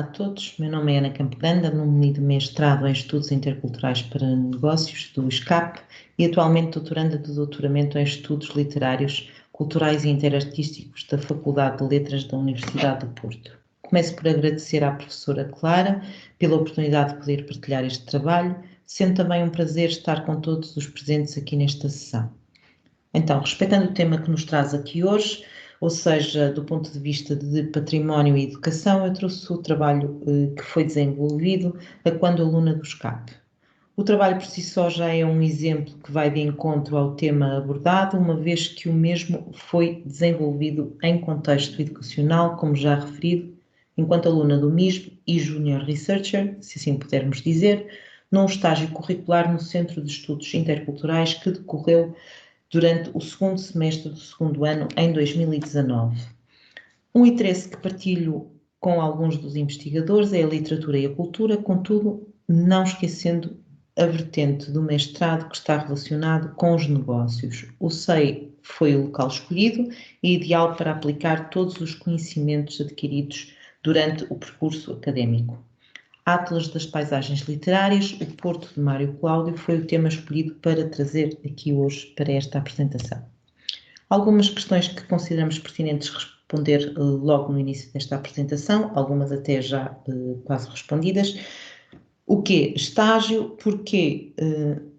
todos, meu nome é Ana Campo Grande, alumni do mestrado em Estudos Interculturais para Negócios, do SCAP, e atualmente doutoranda do doutoramento em Estudos Literários, Culturais e Interartísticos da Faculdade de Letras da Universidade do Porto. Começo por agradecer à professora Clara pela oportunidade de poder partilhar este trabalho, sendo também um prazer estar com todos os presentes aqui nesta sessão. Então, respeitando o tema que nos traz aqui hoje, ou seja, do ponto de vista de património e educação, eu trouxe o trabalho que foi desenvolvido quando aluna do SCAP. O trabalho por si só já é um exemplo que vai de encontro ao tema abordado, uma vez que o mesmo foi desenvolvido em contexto educacional, como já referido, enquanto aluna do MISB e Junior Researcher, se assim pudermos dizer, num estágio curricular no Centro de Estudos Interculturais que decorreu durante o segundo semestre do segundo ano, em 2019. Um interesse que partilho com alguns dos investigadores é a literatura e a cultura, contudo, não esquecendo a vertente do mestrado que está relacionado com os negócios. O SEI foi o local escolhido e ideal para aplicar todos os conhecimentos adquiridos durante o percurso académico. Atlas das Paisagens Literárias, o Porto de Mário Cláudio, foi o tema escolhido para trazer aqui hoje para esta apresentação. Algumas questões que consideramos pertinentes responder logo no início desta apresentação, algumas até já quase respondidas. O que é estágio? Porque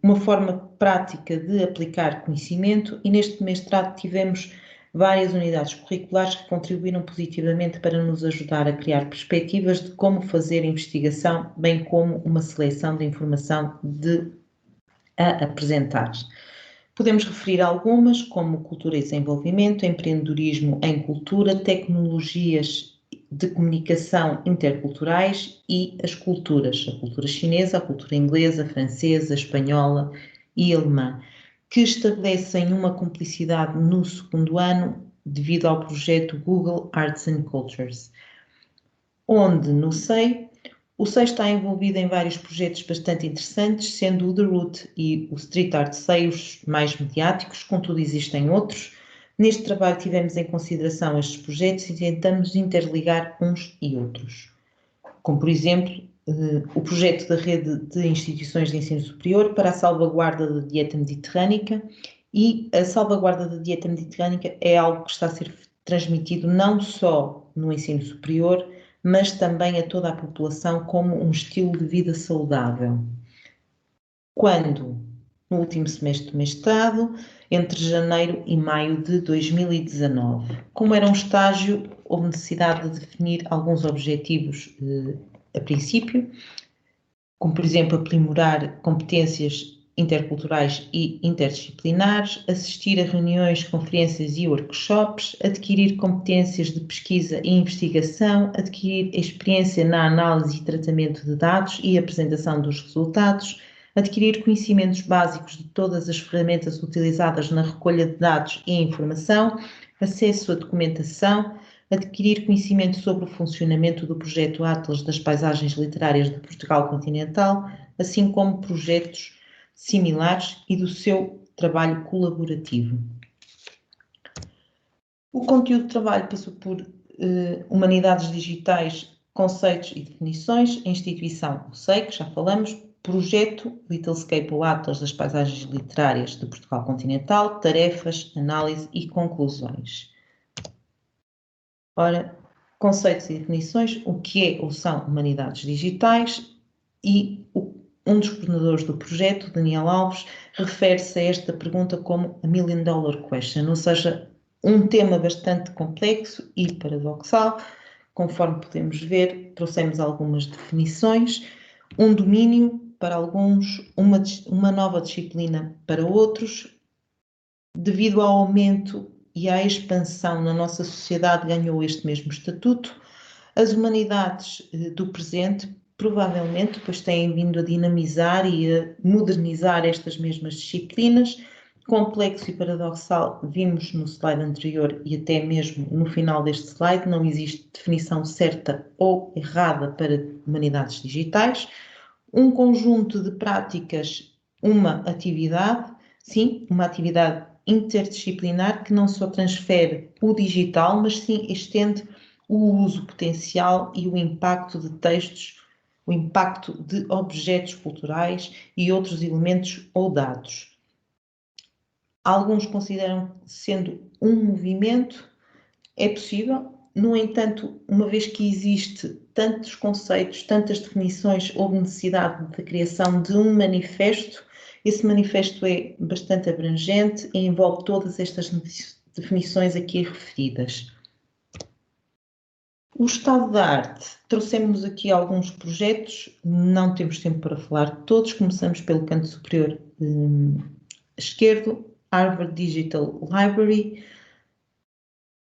uma forma prática de aplicar conhecimento, e neste mestrado tivemos várias unidades curriculares que contribuíram positivamente para nos ajudar a criar perspectivas de como fazer investigação, bem como uma seleção de informação a apresentar. Podemos referir algumas, como cultura e desenvolvimento, empreendedorismo em cultura, tecnologias de comunicação interculturais e as culturas, a cultura chinesa, a cultura inglesa, francesa, espanhola e alemã, que estabelecem uma cumplicidade no segundo ano devido ao projeto Google Arts and Cultures, onde no SEI, o SEI está envolvido em vários projetos bastante interessantes, sendo o The Root e o Street Art SEI os mais mediáticos, contudo existem outros. Neste trabalho tivemos em consideração estes projetos e tentamos interligar uns e outros, como por exemplo o projeto da rede de instituições de ensino superior para a salvaguarda da dieta mediterrânica, e a salvaguarda da dieta mediterrânica é algo que está a ser transmitido não só no ensino superior, mas também a toda a população como um estilo de vida saudável. Quando, no último semestre do mestrado, entre janeiro e maio de 2019. Como era um estágio, houve necessidade de definir alguns objetivos a princípio, como por exemplo aprimorar competências interculturais e interdisciplinares, assistir a reuniões, conferências e workshops, adquirir competências de pesquisa e investigação, adquirir experiência na análise e tratamento de dados e apresentação dos resultados, adquirir conhecimentos básicos de todas as ferramentas utilizadas na recolha de dados e informação, acesso à documentação, adquirir conhecimento sobre o funcionamento do projeto Atlas das Paisagens Literárias de Portugal Continental, assim como projetos similares e do seu trabalho colaborativo. O conteúdo do trabalho passou por Humanidades Digitais, Conceitos e Definições, a instituição, o SEI, que já falamos, projeto Littlescape ou Atlas das Paisagens Literárias de Portugal Continental, tarefas, análise e conclusões. Ora, conceitos e definições, o que é ou são humanidades digitais, e um dos coordenadores do projeto, Daniel Alves, refere-se a esta pergunta como a million dollar question, ou seja, um tema bastante complexo e paradoxal. Conforme podemos ver, trouxemos algumas definições, um domínio para alguns, uma nova disciplina para outros. Devido ao aumento e à expansão na nossa sociedade, ganhou este mesmo estatuto. As humanidades do presente provavelmente depois têm vindo a dinamizar e a modernizar estas mesmas disciplinas. Complexo e paradoxal, vimos no slide anterior e até mesmo no final deste slide, não existe definição certa ou errada para humanidades digitais. Um conjunto de práticas, uma atividade, sim, uma atividade interdisciplinar que não só transfere o digital, mas sim estende o uso potencial e o impacto de textos, o impacto de objetos culturais e outros elementos ou dados. Alguns consideram sendo um movimento, é possível, no entanto, uma vez que existe tantos conceitos, tantas definições, houve necessidade da criação de um manifesto. Esse manifesto é bastante abrangente e envolve todas estas definições aqui referidas. O estado da arte. Trouxemos aqui alguns projetos, não temos tempo para falar de todos, começamos pelo canto superior esquerdo, Harvard Digital Library.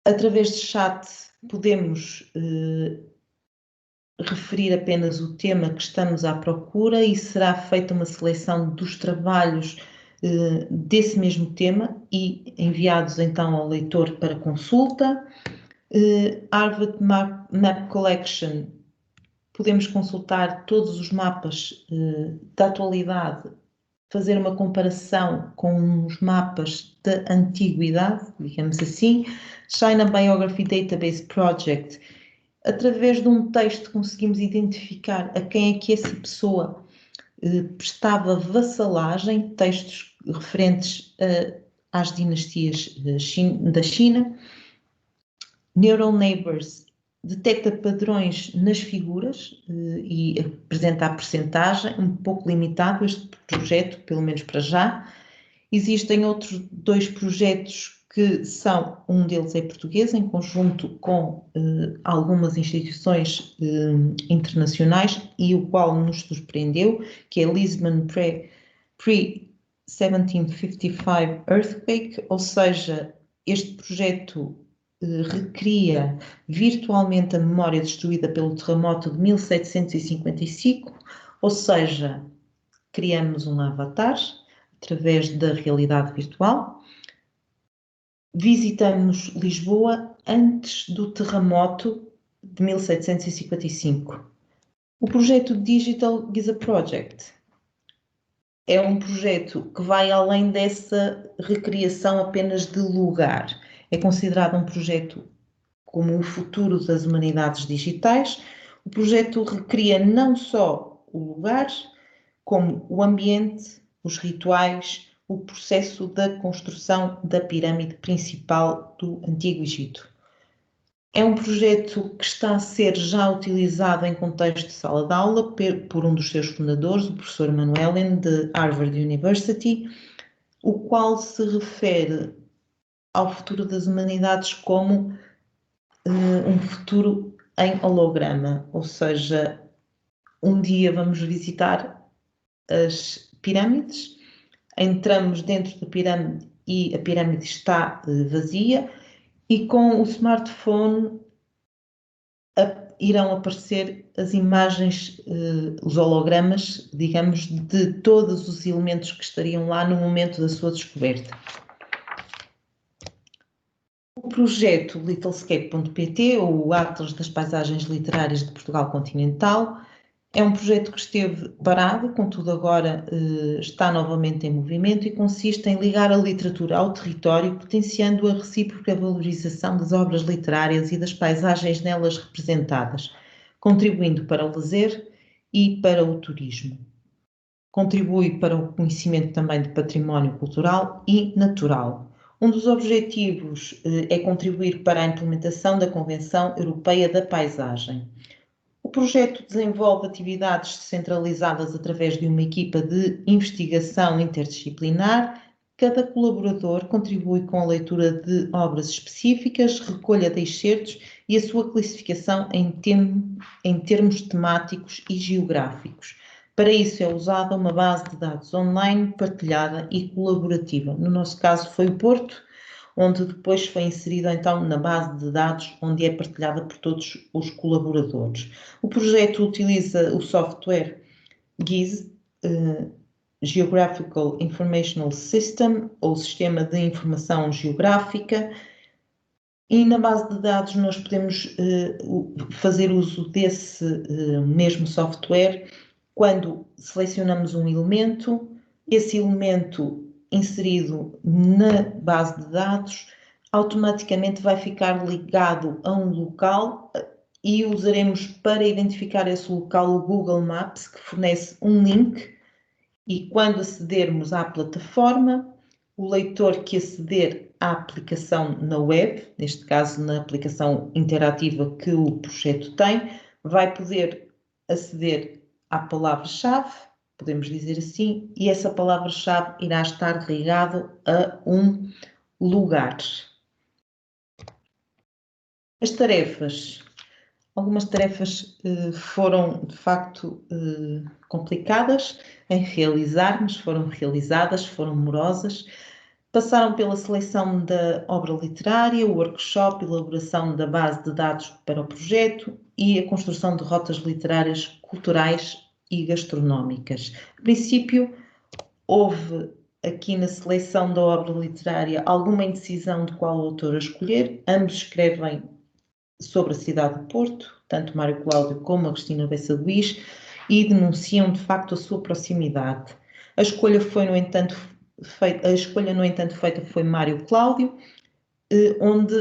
Através de chat podemos referir apenas o tema que estamos à procura e será feita uma seleção dos trabalhos desse mesmo tema e enviados então ao leitor para consulta. Harvard Map Collection, podemos consultar todos os mapas da atualidade, fazer uma comparação com os mapas da antiguidade, digamos assim. China Biography Database Project, através de um texto conseguimos identificar a quem é que essa pessoa prestava vassalagem, textos referentes às dinastias da China. Neural Neighbors detecta padrões nas figuras e apresenta a percentagem, um pouco limitado este projeto, pelo menos para já. Existem outros 2 projetos que são, um deles é português, em conjunto com algumas instituições internacionais, e o qual nos surpreendeu, que é Lisbon Pre-1755 Earthquake, ou seja, este projeto recria virtualmente a memória destruída pelo terremoto de 1755, ou seja, criamos um avatar através da realidade virtual. Visitamos Lisboa antes do terremoto de 1755. O projeto Digital Giza Project é um projeto que vai além dessa recriação apenas de lugar. É considerado um projeto como o futuro das humanidades digitais. O projeto recria não só o lugar, como o ambiente, os rituais, o processo da construção da pirâmide principal do Antigo Egito. É um projeto que está a ser já utilizado em contexto de sala de aula por um dos seus fundadores, o professor Manuelen, de Harvard University, o qual se refere ao futuro das humanidades como um futuro em holograma, ou seja, um dia vamos visitar as pirâmides, entramos dentro da pirâmide e a pirâmide está vazia, e com o smartphone irão aparecer as imagens, os hologramas, digamos, de todos os elementos que estariam lá no momento da sua descoberta. O projeto littlescape.pt, ou o Atlas das Paisagens Literárias de Portugal Continental, é um projeto que esteve parado, contudo agora está novamente em movimento e consiste em ligar a literatura ao território, potenciando a recíproca valorização das obras literárias e das paisagens nelas representadas, contribuindo para o lazer e para o turismo. Contribui para o conhecimento também de património cultural e natural. Um dos objetivos é contribuir para a implementação da Convenção Europeia da Paisagem. O projeto desenvolve atividades descentralizadas através de uma equipa de investigação interdisciplinar. Cada colaborador contribui com a leitura de obras específicas, recolha de excertos e a sua classificação em termos temáticos e geográficos. Para isso é usada uma base de dados online partilhada e colaborativa. No nosso caso foi o Porto, onde depois foi inserido então na base de dados, onde é partilhada por todos os colaboradores. O projeto utiliza o software GIS, Geographical Informational System, ou Sistema de Informação Geográfica, e na base de dados nós podemos fazer uso desse mesmo software quando selecionamos um elemento, esse elemento inserido na base de dados automaticamente vai ficar ligado a um local e usaremos para identificar esse local o Google Maps, que fornece um link, e quando acedermos à plataforma, o leitor que aceder à aplicação na web, neste caso na aplicação interativa que o projeto tem, vai poder aceder à palavra-chave, podemos dizer assim, e essa palavra-chave irá estar ligado a um lugar. As tarefas. Algumas tarefas foram, de facto, complicadas em realizar, mas foram realizadas, foram morosas. Passaram pela seleção da obra literária, o workshop, elaboração da base de dados para o projeto e a construção de rotas literárias, culturais e gastronómicas. A princípio, houve aqui na seleção da obra literária alguma indecisão de qual autor a escolher. Ambos escrevem sobre a cidade de Porto, tanto Mário Cláudio como Agostinho Bessa Luís, e denunciam de facto a sua proximidade. A escolha, no entanto, feita foi Mário Cláudio, onde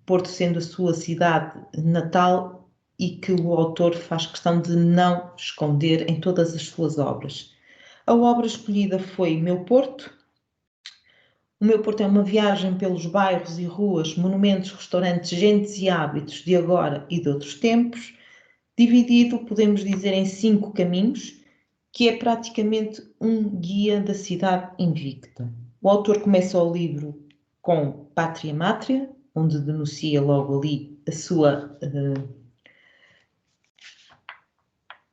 Porto sendo a sua cidade natal e que o autor faz questão de não esconder em todas as suas obras. A obra escolhida foi Meu Porto. O Meu Porto é uma viagem pelos bairros e ruas, monumentos, restaurantes, gentes e hábitos de agora e de outros tempos, dividido, podemos dizer, em 5 caminhos, que é praticamente um guia da cidade invicta. O autor começa o livro com Pátria Mátria, onde denuncia logo ali a sua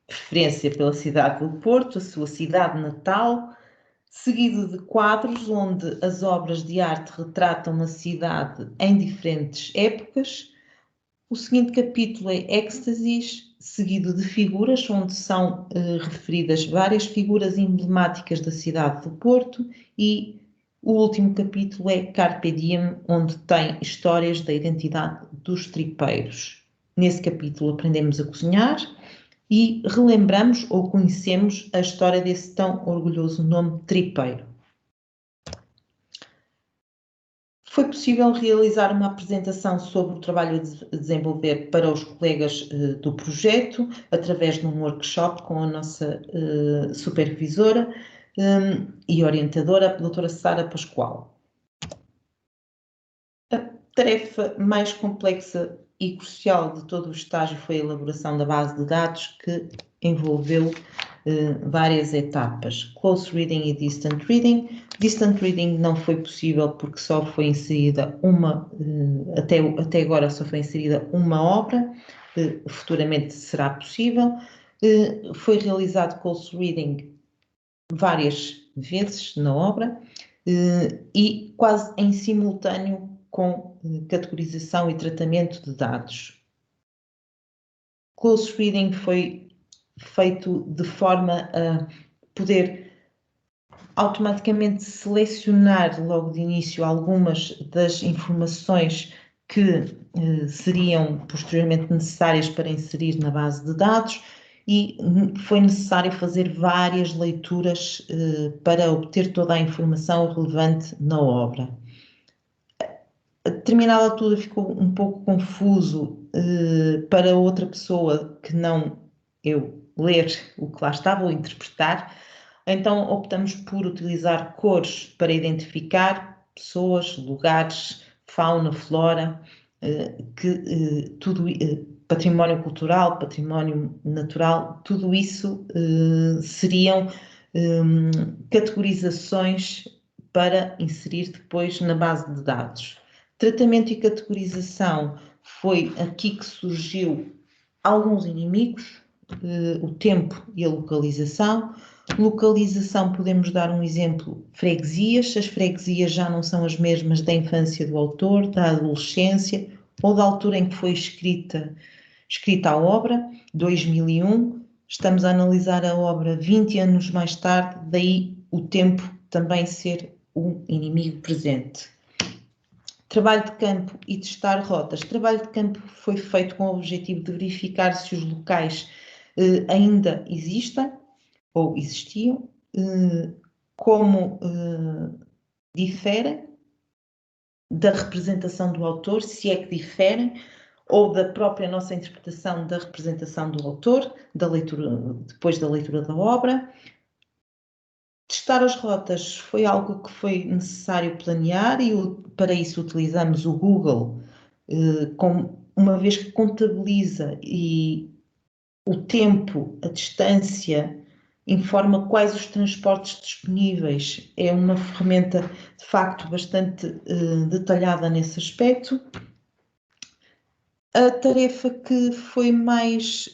preferência pela cidade do Porto, a sua cidade natal, seguido de quadros onde as obras de arte retratam a cidade em diferentes épocas. O seguinte capítulo é Êxtasis, seguido de figuras, onde são referidas várias figuras emblemáticas da cidade do Porto, e o último capítulo é Carpe Diem, onde tem histórias da identidade dos tripeiros. Nesse capítulo aprendemos a cozinhar e relembramos ou conhecemos a história desse tão orgulhoso nome tripeiro. Foi possível realizar uma apresentação sobre o trabalho a desenvolver para os colegas do projeto, através de um workshop com a nossa supervisora e orientadora, a doutora Sara Pascoal. A tarefa mais complexa e crucial de todo o estágio foi a elaboração da base de dados, que envolveu várias etapas, close reading e distant reading. Distant reading não foi possível porque só foi inserida até agora só foi inserida uma obra, futuramente será possível. Foi realizado close reading várias vezes na obra e quase em simultâneo com categorização e tratamento de dados. Close reading foi feito de forma a poder automaticamente selecionar logo de início algumas das informações que seriam posteriormente necessárias para inserir na base de dados, e foi necessário fazer várias leituras para obter toda a informação relevante na obra. A determinada altura ficou um pouco confuso para outra pessoa que não eu ler o que lá estava ou interpretar, então optamos por utilizar cores para identificar pessoas, lugares, fauna, flora, património cultural, património natural, tudo isso seriam categorizações para inserir depois na base de dados. Tratamento e categorização, foi aqui que surgiu alguns inimigos, o tempo e a localização. Localização, podemos dar um exemplo, freguesias. As freguesias já não são as mesmas da infância do autor, da adolescência ou da altura em que foi escrita a obra, 2001. Estamos a analisar a obra 20 anos mais tarde, daí o tempo também ser um inimigo presente. Trabalho de campo e testar rotas. Trabalho de campo foi feito com o objetivo de verificar se os locais ainda existem ou existiam, como diferem da representação do autor, se é que diferem, ou da própria nossa interpretação da representação do autor, da leitura, depois da leitura da obra. Testar as rotas foi algo que foi necessário planear e para isso utilizamos o Google, uma vez que contabiliza e o tempo, a distância, informa quais os transportes disponíveis. É uma ferramenta, de facto, bastante detalhada nesse aspecto. A tarefa que foi mais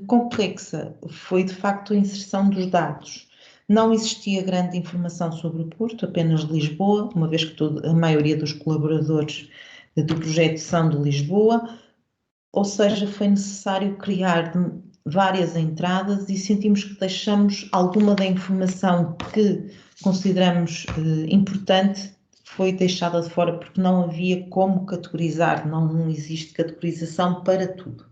complexa foi, de facto, a inserção dos dados. Não existia grande informação sobre o Porto, apenas Lisboa, uma vez que a maioria dos colaboradores do projeto são de Lisboa, ou seja, foi necessário criar várias entradas e sentimos que deixamos alguma da informação que consideramos importante foi deixada de fora porque não havia como categorizar, não existe categorização para tudo.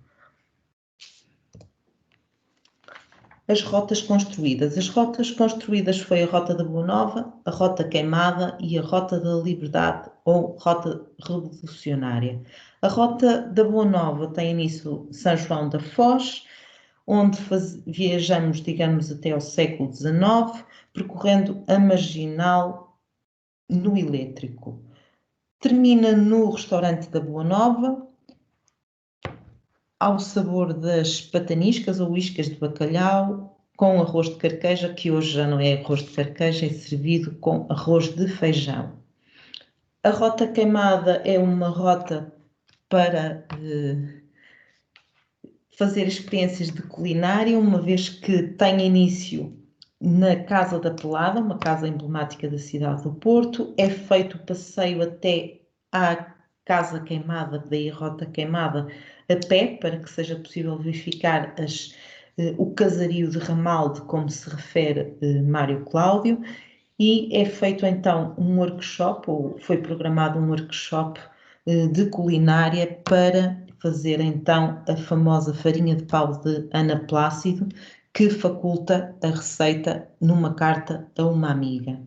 As rotas construídas. As rotas construídas foi a Rota da Boa Nova, a Rota Queimada e a Rota da Liberdade ou Rota Revolucionária. A Rota da Boa Nova tem início São João da Foz, onde viajamos, digamos, até ao século XIX, percorrendo a Marginal no elétrico. Termina no restaurante da Boa Nova, ao sabor das pataniscas ou iscas de bacalhau, com arroz de carqueja, que hoje já não é arroz de carqueja, é servido com arroz de feijão. A Rota Queimada é uma rota para fazer experiências de culinária, uma vez que tem início na Casa da Pelada, uma casa emblemática da cidade do Porto. É feito o passeio até à Casa Queimada, daí a Rota Queimada, a pé, para que seja possível verificar o casario de Ramalde, como se refere Mário Cláudio, e é feito então um workshop, ou foi programado um workshop de culinária para fazer então a famosa farinha de pau de Ana Plácido, que faculta a receita numa carta a uma amiga.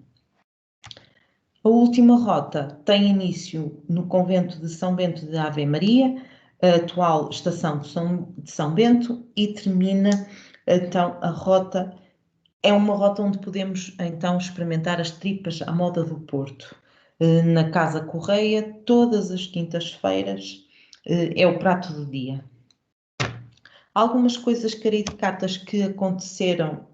A última rota tem início no convento de São Bento de Ave Maria, a atual estação de São Bento, e termina então a rota. É uma rota onde podemos então experimentar as tripas à moda do Porto. Na Casa Correia, todas as quintas-feiras, é o prato do dia. Algumas coisas caricatas que aconteceram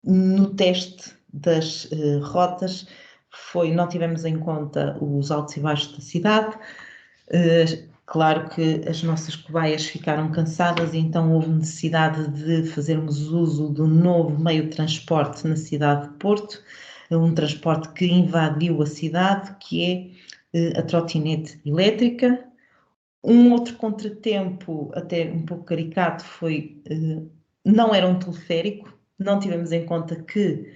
no teste das rotas foi, não tivemos em conta os altos e baixos da cidade. Claro que as nossas cobaias ficaram cansadas e então houve necessidade de fazermos uso do novo meio de transporte na cidade de Porto, um transporte que invadiu a cidade, que é a trotinete elétrica. Um outro contratempo, até um pouco caricato, foi, não era um teleférico, não tivemos em conta que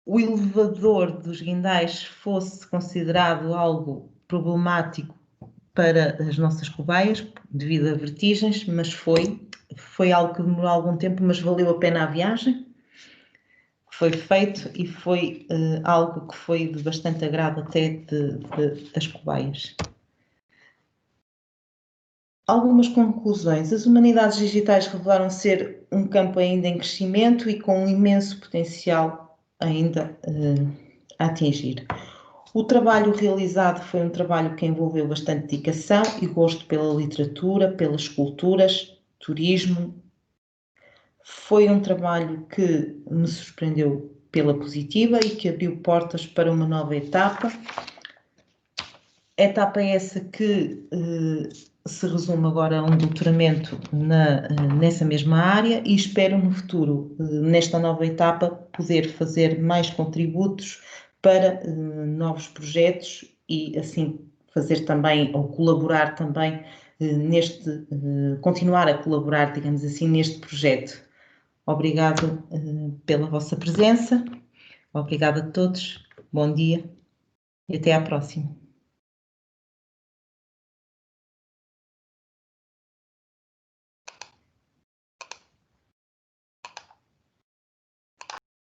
o elevador dos guindais fosse considerado algo problemático para as nossas cobaias, devido a vertigens, mas foi algo que demorou algum tempo, mas valeu a pena a viagem. Foi feito e foi algo que foi de bastante agrado até das cobaias. Algumas conclusões. As humanidades digitais revelaram ser um campo ainda em crescimento e com um imenso potencial ainda a atingir. O trabalho realizado foi um trabalho que envolveu bastante dedicação e gosto pela literatura, pelas esculturas, turismo. Foi um trabalho que me surpreendeu pela positiva e que abriu portas para uma nova etapa. Etapa essa que se resume agora a um doutoramento nessa mesma área e espero no futuro, nesta nova etapa, poder fazer mais contributos para novos projetos e assim fazer também, ou colaborar também continuar a colaborar, digamos assim, neste projeto. Obrigado pela vossa presença, obrigada a todos, bom dia e até à próxima.